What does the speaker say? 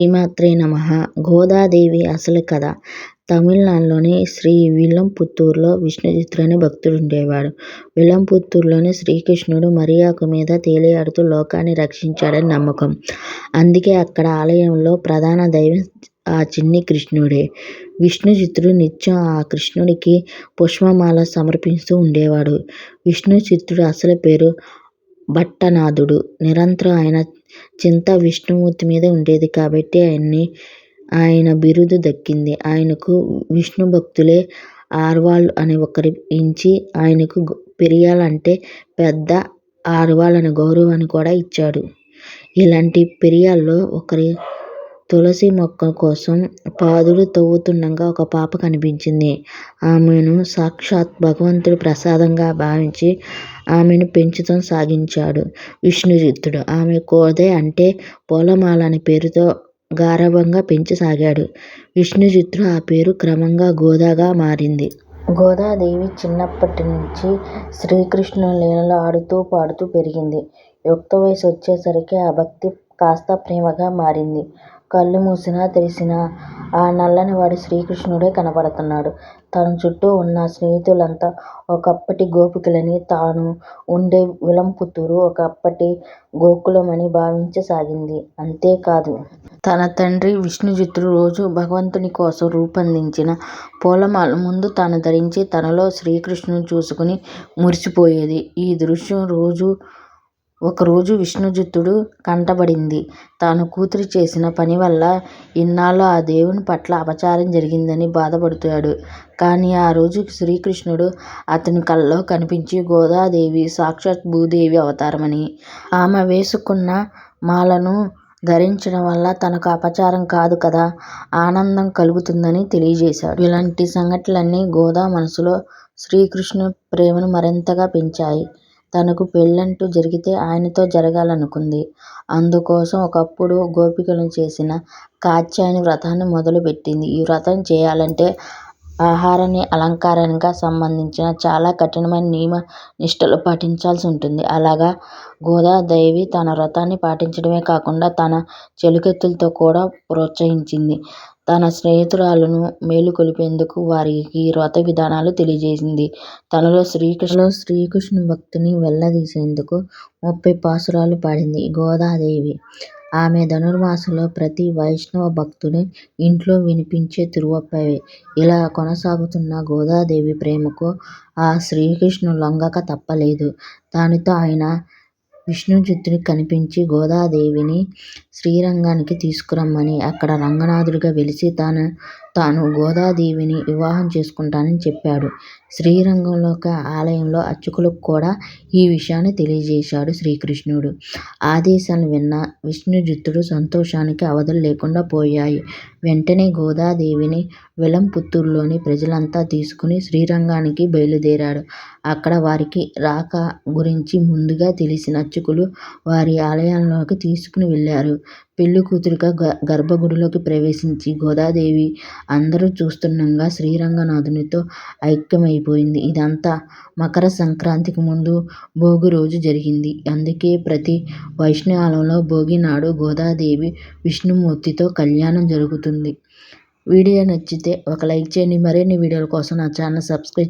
శ్రీమాత్రే నమః. గోదాదేవి అసలు కథ. తమిళనాడులోని శ్రీవిల్లంపుత్తూరులో విష్ణుచిత్తుడు అనే భక్తుడుండేవాడు. విల్లంపుత్తూరులోని శ్రీకృష్ణుడు మరియాకు మీద తేలియాడుతూ లోకాన్ని రక్షించాడని నమ్మకం. అందుకే అక్కడ ఆలయంలో ప్రధాన దైవం ఆ చిన్ని కృష్ణుడే. విష్ణుచిత్తుడు నిత్యం ఆ కృష్ణుడికి పుష్పమాల సమర్పిస్తూ ఉండేవాడు. విష్ణుచిత్తుడి అసలు పేరు భట్టనాథుడు. నిరంతరం ఆయన చింత విష్ణుమూర్తి మీదే ఉండేది కాబట్టి ఆయన బిరుదు దక్కింది. ఆయనకు విష్ణుభక్తులే ఆళ్వార్ అని ఒకరించి ఆయనకు పెరియాళ్ అంటే పెద్ద ఆళ్వార్ అనే గౌరవాన్ని కూడా ఇచ్చాడు. ఇలాంటి పెరియాళ్లలో ఒకరు తులసి మొక్క కోసం పాదులు తవ్వుతుండగా ఒక పాప కనిపించింది. ఆమెను సాక్షాత్ భగవంతుడి ప్రసాదంగా భావించి ఆమెను పెంచడం సాగించాడు విష్ణుచిత్తుడు. ఆమె గోదే అంటే పూలమాల అనే పేరుతో గారాబంగా పెంచసాగాడు. విష్ణుచిత్తుడు ఆ పేరు క్రమంగా గోదాగా మారింది. గోదాదేవి చిన్నప్పటి నుంచి శ్రీకృష్ణుని లీలల్లో ఆడుతూ పాడుతూ పెరిగింది. యుక్త వయసు వచ్చేసరికి ఆ భక్తి కాస్త ప్రేమగా మారింది. కళ్ళు మూసినా తెరిచినా ఆ నల్లనివాడు శ్రీకృష్ణుడే కనబడుతున్నాడు. తన చుట్టూ ఉన్న స్నేహితులంతా ఒకప్పటి గోపికలని, తాను ఉండే విల్లంపుత్తూరు ఒకప్పటి గోకులమని భావించసాగింది. అంతేకాదు, తన తండ్రి విష్ణుచిత్తుడు రోజూ భగవంతుని కోసం రూపొందించిన పూలమాల ముందు తాను ధరించి తనలో శ్రీకృష్ణుని చూసుకుని మురిసిపోయేది. ఈ దృశ్యం ఒకరోజు విష్ణుచిత్తుడు కంటబడింది. తన కూతురు చేసిన పనివల్ల ఇన్నాళ్లూ ఆ దేవుని పట్ల అపచారం జరిగిందని బాధపడ్డాడు. కానీ ఆ రోజు శ్రీకృష్ణుడు అతని కలలో కనిపించి గోదాదేవి సాక్షాత్ భూదేవి అవతారమని, ఆమె వేసుకున్న మాలను ధరించడం వల్ల తనకు అపచారం కాదు కదా, ఆనందం కలుగుతుందని తెలియజేశాడు. ఇలాంటి సంఘటనలన్నీ గోదా మనసులో శ్రీకృష్ణుని ప్రేమను మరింతగా పెంచాయి. తనకు పెళ్లంటూ జరిగితే ఆయనతో జరగాలనుకుంది. అందుకోసం ఒకప్పుడు గోపికలు చేసిన కాత్యాయని వ్రతాన్ని మొదలుపెట్టింది. ఈ వ్రతం చేయాలంటే ఆహారాన్ని, అలంకరణకి సంబంధించిన చాలా కఠినమైన నియమ నిష్టలు పాటించాల్సి ఉంటుంది. అలాగా గోదాదేవి తన వ్రతాన్ని పాటించడమే కాకుండా తన చెలికత్తెలతో కూడా ప్రోత్సహించింది. తన స్నేహితురాళ్లను మేలుకొల్పేందుకు వారికి వ్రత విధానాలు తెలియజేసింది. తనలో శ్రీకృష్ణుని భక్తిని వెల్లదీసేందుకు 30 పాసురాలు పాడింది గోదాదేవి. ఆమె ధనుర్మాసంలో ప్రతి వైష్ణవ భక్తుడి ఇంట్లో వినిపించే తిరుప్పావై. ఇలా కొనసాగుతున్న గోదాదేవి ప్రేమకు ఆ శ్రీకృష్ణుడు లొంగక తప్పలేదు. దానితో ఆయన విష్ణుచిత్తుడికి కనిపించి గోదాదేవిని శ్రీరంగానికి తీసుకురమ్మని, అక్కడ రంగనాథుడిగా వెలిసి తాను గోదాదేవిని వివాహం చేసుకుంటానని చెప్పాడు. శ్రీరంగంలోని ఆలయంలో అర్చకులకు కూడా ఈ విషయాన్ని తెలియజేశాడు శ్రీకృష్ణుడు. ఆదేశాలను విన్న విష్ణుచిత్తుడి సంతోషానికి అవధులు లేకుండా పోయాయి. వెంటనే గోదాదేవిని విల్లంపుత్తూరులోని ప్రజలంతా తీసుకుని శ్రీరంగానికి బయలుదేరాడు. అక్కడ వారికి రాక గురించి ముందుగా తెలిసిన అర్చకులు వారి ఆలయంలోకి తీసుకుని వెళ్లారు. పెళ్లికూతురుగా గర్భగుడిలోకి ప్రవేశించి గోదాదేవి అందరూ చూస్తుండగా శ్రీరంగనాథునితో ఐక్యమైపోయింది. ఇదంతా మకర సంక్రాంతికి ముందు భోగి రోజు జరిగింది. అందుకే ప్రతి వైష్ణవ ఆలయంలో భోగి నాడు గోదాదేవి విష్ణుమూర్తితో కళ్యాణం జరుగుతుంది. వీడియో నచ్చితే ఒక లైక్ చేయండి. మరిన్ని వీడియోల కోసం నా ఛానల్ సబ్స్క్రైబ్